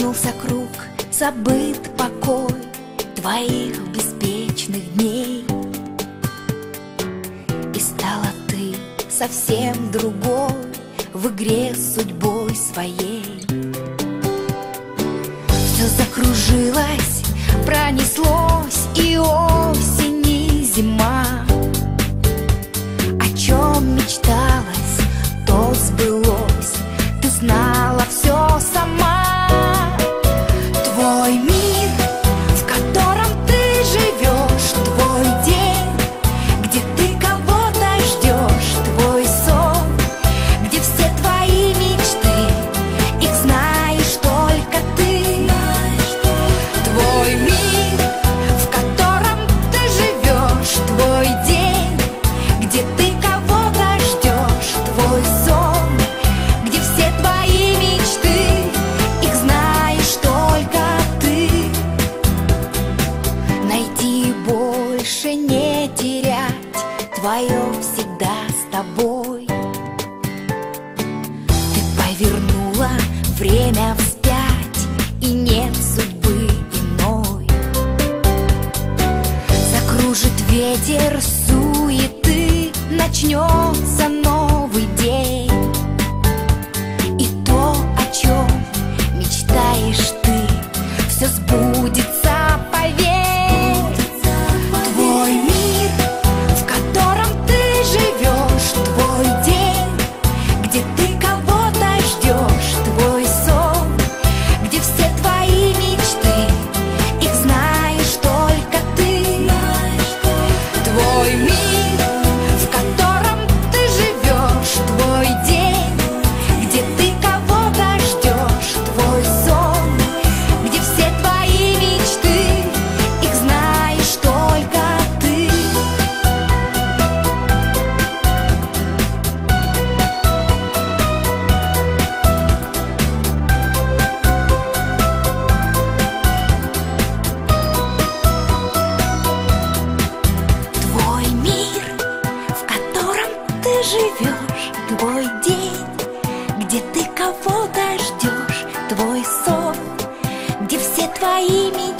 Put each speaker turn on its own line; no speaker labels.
Вернулся круг, забыт покой твоих беспечных дней. И стала ты совсем другой в игре с судьбой своей. Все закружилось, пронеслось, и осень, и зима. О чем мечталось, то сбылось. Ты знала все сама. Твой мир, в котором ты живешь, твой день, где ты кого-то ждешь, твой сон, где все твои мечты, их знаешь только ты. Твой мир, в котором ты живешь, твой день, где ты кого-то ждешь, твой сон, где все твои мечты, их знаешь только ты. Найти, больше не терять, твое всегда с тобой. Ты повернула время вспять, и нет судьбы иной. Закружит ветер суеты, начнется новый день. И то, о чем мечтаешь ты, все сбудется, поверь. Твой мир, в котором ты живешь, твой день, где ты кого-то ждешь, твой сон, где все твои мечты, их знаешь только ты. Твой мир, в котором ты живешь, твой день, где ты кого-то ждешь, твой сон, где все твои мечты, их знаешь только ты. Твой мир, в котором ты живешь, твой день, где ты кого-то ждешь, твой сон, где все твои мечты,